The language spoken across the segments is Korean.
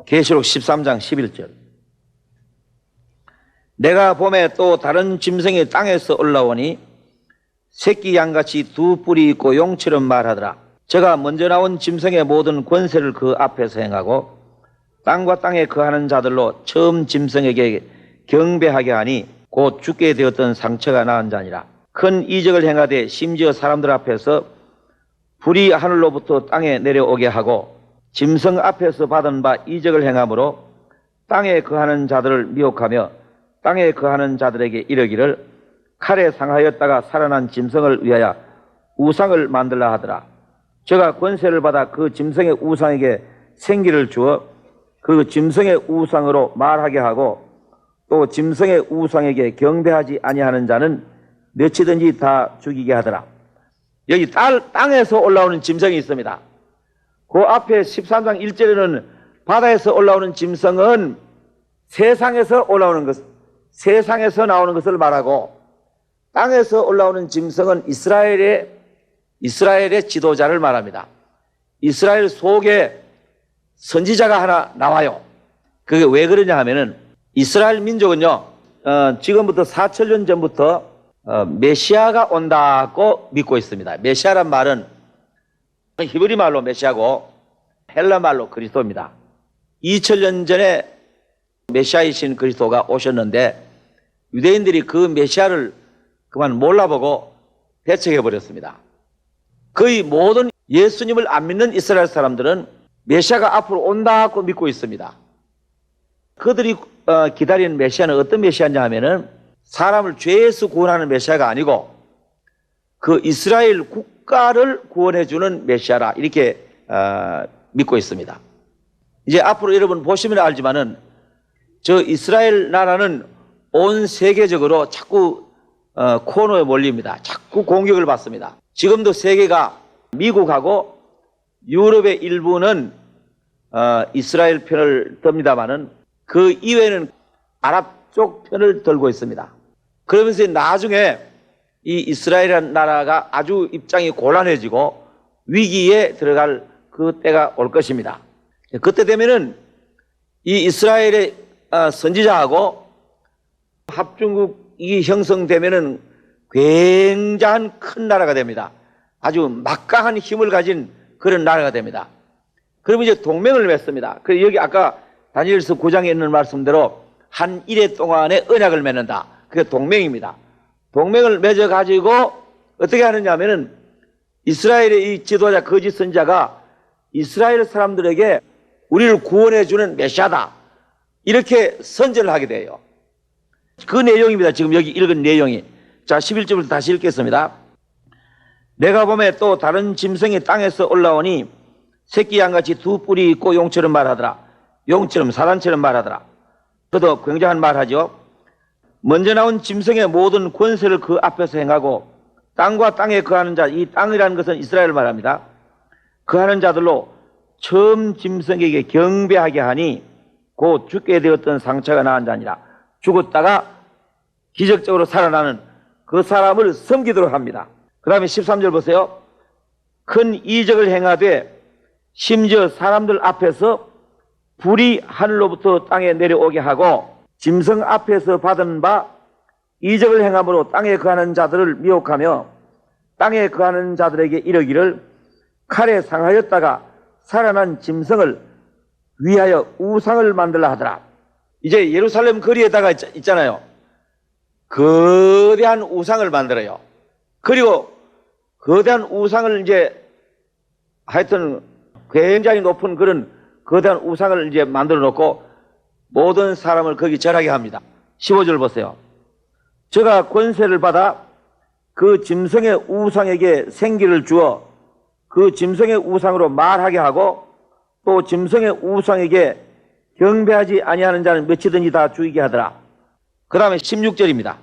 계시록 13장 11절. 내가 봄에 또 다른 짐승이 땅에서 올라오니 새끼 양같이 두 뿔이 있고 용처럼 말하더라. 저가 먼저 나온 짐승의 모든 권세를 그 앞에서 행하고 땅과 땅에 거하는 자들로 처음 짐승에게 경배하게 하니 곧 죽게 되었던 상처가 나은 자니라. 큰 이적을 행하되 심지어 사람들 앞에서 불이 하늘로부터 땅에 내려오게 하고 짐승 앞에서 받은 바 이적을 행함으로 땅에 거하는 자들을 미혹하며 땅에 거하는 자들에게 이르기를 칼에 상하였다가 살아난 짐승을 위하여 우상을 만들라 하더라. 저가 권세를 받아 그 짐승의 우상에게 생기를 주어 그 짐승의 우상으로 말하게 하고 또 짐승의 우상에게 경배하지 아니하는 자는 몇이든지 다 죽이게 하더라. 여기 땅에서 올라오는 짐승이 있습니다. 그 앞에 13장 1절에는 바다에서 올라오는 짐승은 세상에서 올라오는 것, 세상에서 나오는 것을 말하고, 땅에서 올라오는 짐승은 이스라엘의 지도자를 말합니다. 이스라엘 속에 선지자가 하나 나와요. 그게 왜 그러냐 하면은 이스라엘 민족은요, 지금부터 4천년 전부터 메시아가 온다고 믿고 있습니다. 메시아란 말은 히브리 말로 메시아고 헬라 말로 그리스도입니다. 2000년 전에 메시아이신 그리스도가 오셨는데 유대인들이 그 메시아를 그만 몰라보고 배척해 버렸습니다. 거의 모든 예수님을 안 믿는 이스라엘 사람들은 메시아가 앞으로 온다고 믿고 있습니다. 그들이 기다리는 메시아는 어떤 메시아냐 하면은 사람을 죄에서 구원하는 메시아가 아니고 그 이스라엘 국가를 구원해주는 메시아라, 이렇게 믿고 있습니다. 이제 앞으로 여러분 보시면 알지만은 저 이스라엘 나라는 온 세계적으로 자꾸 코너에 몰립니다. 자꾸 공격을 받습니다. 지금도 세계가 미국하고 유럽의 일부는 이스라엘 편을 듭니다마는 그 이외에는 아랍 쪽 편을 들고 있습니다. 그러면서 나중에 이 이스라엘이라는 나라가 아주 입장이 곤란해지고 위기에 들어갈 그 때가 올 것입니다. 그때 되면은 이 이스라엘의 선지자하고 합중국이 형성되면은 굉장한 큰 나라가 됩니다. 아주 막강한 힘을 가진 그런 나라가 됩니다. 그러면 이제 동맹을 맺습니다. 그래서 여기 아까 다니엘서 9장에 있는 말씀대로 한 일해 동안의 언약을 맺는다. 그게 동맹입니다. 동맹을 맺어가지고 어떻게 하느냐 하면은 이스라엘의 이 지도자, 거짓 선지자가 이스라엘 사람들에게 우리를 구원해주는 메시아다, 이렇게 선전을 하게 돼요. 그 내용입니다. 지금 여기 읽은 내용이. 자, 11절부터 다시 읽겠습니다. 내가 봄에 또 다른 짐승이 땅에서 올라오니 새끼 양같이 두 뿔이 있고 용처럼 말하더라. 용처럼, 사단처럼 말하더라. 그도 굉장한 말하죠. 먼저 나온 짐승의 모든 권세를 그 앞에서 행하고 땅과 땅에 거하는 자, 이 땅이라는 것은 이스라엘을 말합니다. 거하는 자들로 처음 짐승에게 경배하게 하니 곧 죽게 되었던 상처가 나은 자니라. 죽었다가 기적적으로 살아나는 그 사람을 섬기도록 합니다. 그 다음에 13절 보세요. 큰 이적을 행하되 심지어 사람들 앞에서 불이 하늘로부터 땅에 내려오게 하고 짐승 앞에서 받은 바 이적을 행함으로 땅에 거하는 자들을 미혹하며 땅에 거하는 자들에게 이르기를 칼에 상하였다가 살아난 짐승을 위하여 우상을 만들라 하더라. 이제 예루살렘 거리에다가 있잖아요. 거대한 우상을 만들어요. 그리고 거대한 우상을 이제 하여튼 굉장히 높은 그런 거대한 우상을 이제 만들어 놓고 모든 사람을 거기 절하게 합니다. 15절 보세요. 저가 권세를 받아 그 짐승의 우상에게 생기를 주어 그 짐승의 우상으로 말하게 하고 또 짐승의 우상에게 경배하지 아니하는 자는 몇이든지 다 죽이게 하더라. 그 다음에 16절입니다.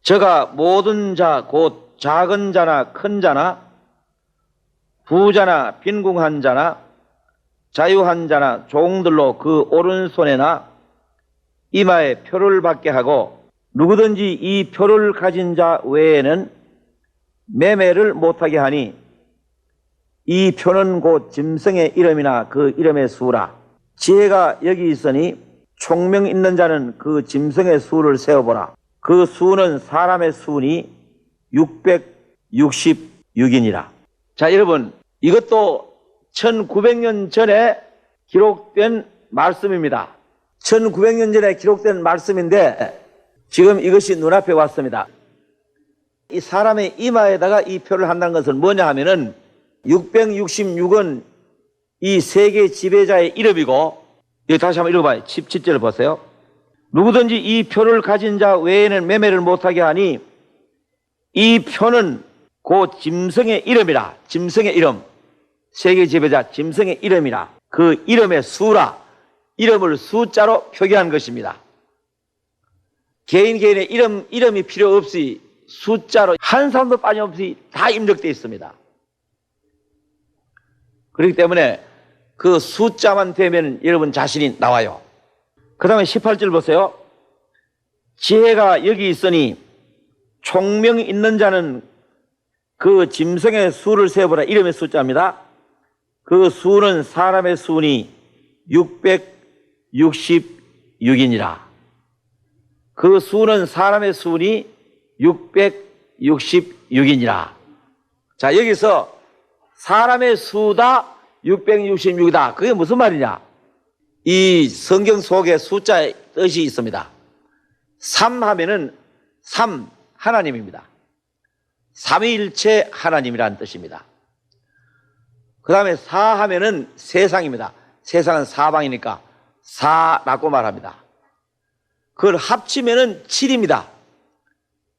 저가 모든 자 곧 작은 자나 큰 자나 부자나 빈궁한 자나 자유한 자나 종들로 그 오른손에나 이마에 표를 받게 하고 누구든지 이 표를 가진 자 외에는 매매를 못하게 하니 이 표는 곧 짐승의 이름이나 그 이름의 수라. 지혜가 여기 있으니 총명 있는 자는 그 짐승의 수를 세어보라. 그 수는 사람의 수니 666이니라. 자, 여러분, 이것도 1900년 전에 기록된 말씀입니다. 1900년 전에 기록된 말씀인데 지금 이것이 눈앞에 왔습니다. 이 사람의 이마에다가 이 표를 한다는 것은 뭐냐 하면은 666은 이 세계 지배자의 이름이고, 여기 다시 한번 읽어봐요. 17절 보세요. 누구든지 이 표를 가진 자 외에는 매매를 못하게 하니 이 표는 그 짐승의 이름이라. 짐승의 이름. 세계 지배자 짐승의 이름이라. 그 이름의 수라. 이름을 숫자로 표기한 것입니다. 개인의 이름이 필요 없이 숫자로 한 사람도 빠짐없이 다 입력되어 있습니다. 그렇기 때문에 그 숫자만 되면 여러분 자신이 나와요. 그 다음에 18절 보세요. 지혜가 여기 있으니 총명 있는 자는 그 짐승의 수를 세어보라. 이름의 숫자입니다. 그 수는 사람의 수니 666이니라. 그 수는 사람의 수니 666이니라. 자, 여기서 사람의 수다 666이다. 그게 무슨 말이냐? 이 성경 속에 숫자의 뜻이 있습니다. 3 하면은 3 하나님입니다. 삼위일체 하나님이라는 뜻입니다. 그 다음에 4 하면은 세상입니다. 세상은 사방이니까 4라고 말합니다. 그걸 합치면은 7입니다.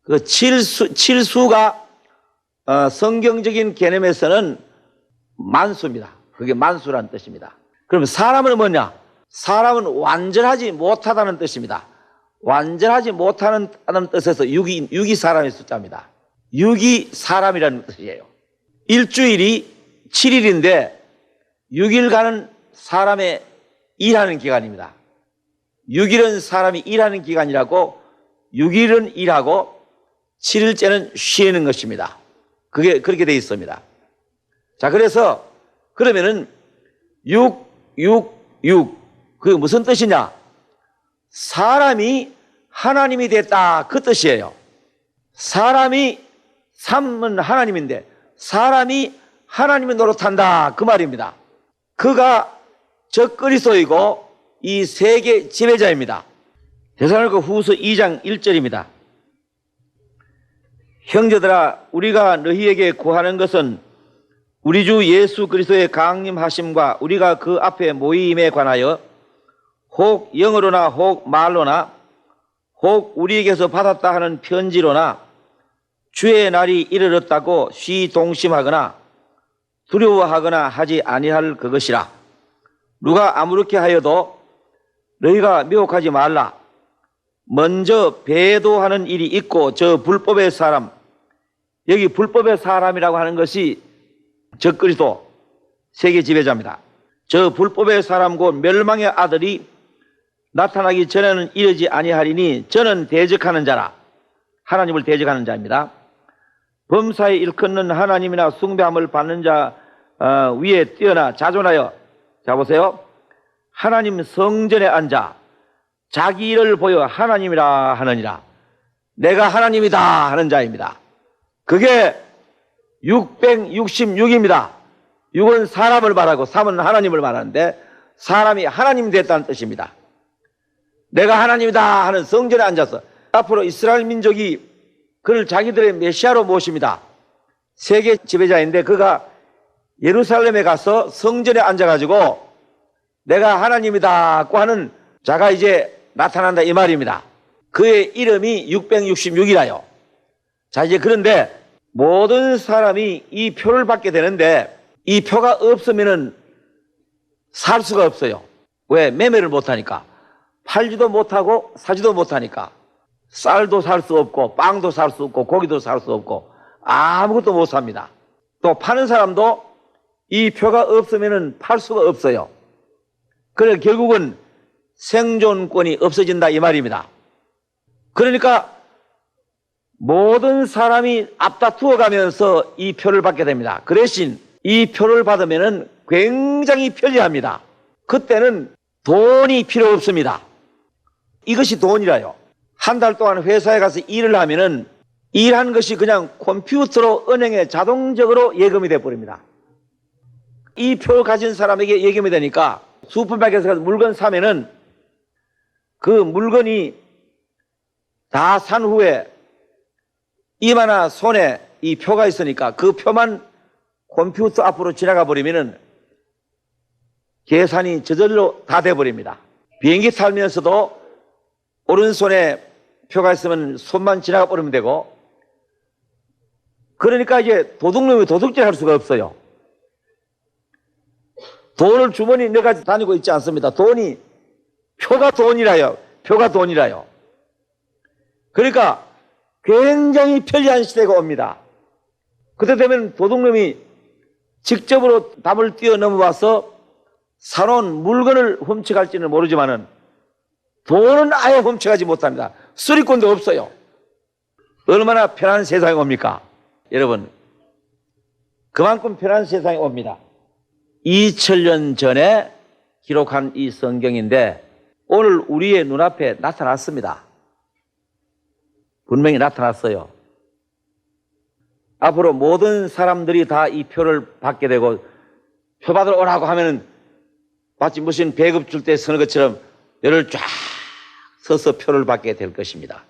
그 7수가 성경적인 개념에서는 만수입니다. 그게 만수라는 뜻입니다. 그럼 사람은 뭐냐? 사람은 완전하지 못하다는 뜻입니다. 완전하지 못하는 뜻에서 6이 사람의 숫자입니다. 6이 사람이라는 뜻이에요. 일주일이 7일인데 6일간은 사람의 일하는 기간입니다. 6일은 사람이 일하는 기간이라고 6일은 일하고 7일째는 쉬는 것입니다. 그게 그렇게 되어 있습니다. 자, 그래서 그러면은 666 그게 무슨 뜻이냐? 사람이 하나님이 됐다 그 뜻이에요. 사람이 3은 하나님인데 사람이 하나님의 노릇한다 그 말입니다. 그가 적그리스도이고 이 세계 지배자입니다. 데살로니가 후서 2장 1절입니다. 형제들아, 우리가 너희에게 구하는 것은 우리 주 예수 그리스도의 강림하심과 우리가 그 앞에 모임에 관하여 혹 영어로나 혹 말로나 혹 우리에게서 받았다 하는 편지로나 주의 날이 이르렀다고 시동심하거나 두려워하거나 하지 아니할 그것이라. 누가 아무렇게 하여도 너희가 미혹하지 말라. 먼저 배도하는 일이 있고 저 불법의 사람, 여기 불법의 사람이라고 하는 것이 적그리스도 세계 지배자입니다. 저 불법의 사람 곧 멸망의 아들이 나타나기 전에는 이르지 아니하리니 저는 대적하는 자라. 하나님을 대적하는 자입니다. 범사에 일컫는 하나님이나 숭배함을 받는 자 위에 뛰어나 자존하여, 자 보세요, 하나님 성전에 앉아 자기 일을 보여 하나님이라 하느니라. 내가 하나님이다 하는 자입니다. 그게 666입니다. 6은 사람을 말하고 3은 하나님을 말하는데 사람이 하나님이 됐다는 뜻입니다. 내가 하나님이다 하는 성전에 앉아서 앞으로 이스라엘 민족이 그를 자기들의 메시아로 모십니다. 세계 지배자인데 그가 예루살렘에 가서 성전에 앉아가지고 내가 하나님이다고 하는 자가 이제 나타난다 이 말입니다. 그의 이름이 666이라요. 자, 이제 그런데 모든 사람이 이 표를 받게 되는데 이 표가 없으면은 살 수가 없어요. 왜? 매매를 못하니까. 팔지도 못하고 사지도 못하니까. 쌀도 살 수 없고 빵도 살 수 없고 고기도 살 수 없고 아무것도 못 삽니다. 또 파는 사람도 이 표가 없으면은 팔 수가 없어요. 그래서 결국은 생존권이 없어진다 이 말입니다. 그러니까 모든 사람이 앞다투어 가면서 이 표를 받게 됩니다. 그 대신 이 표를 받으면은 굉장히 편리합니다. 그때는 돈이 필요 없습니다. 이것이 돈이라요. 한 달 동안 회사에 가서 일을 하면은 일한 것이 그냥 컴퓨터로 은행에 자동적으로 예금이 돼 버립니다. 이 표를 가진 사람에게 예금이 되니까 슈퍼마켓에서 가서 물건 사면은 그 물건이 다 산 후에 이마나 손에 이 표가 있으니까 그 표만 컴퓨터 앞으로 지나가 버리면은 계산이 저절로 다 돼 버립니다. 비행기 타면서도 오른손에 표가 있으면 손만 지나가 버리면 되고, 그러니까 이제 도둑놈이 도둑질 할 수가 없어요. 돈을 주머니에 넣어가지고 다니고 있지 않습니다. 돈이, 표가 돈이라요. 표가 돈이라요. 그러니까 굉장히 편리한 시대가 옵니다. 그때 되면 도둑놈이 직접으로 담을 뛰어넘어와서 사놓은 물건을 훔쳐갈지는 모르지만은 돈은 아예 훔쳐가지 못합니다. 수리권도 없어요. 얼마나 편한 세상이 옵니까? 여러분, 그만큼 편한 세상이 옵니다. 2000년 전에 기록한 이 성경인데 오늘 우리의 눈앞에 나타났습니다. 분명히 나타났어요. 앞으로 모든 사람들이 다 이 표를 받게 되고, 표 받으러 오라고 하면은 마치 무슨 배급 줄 때 서는 것처럼 열을 쫙 서서 표를 받게 될 것입니다.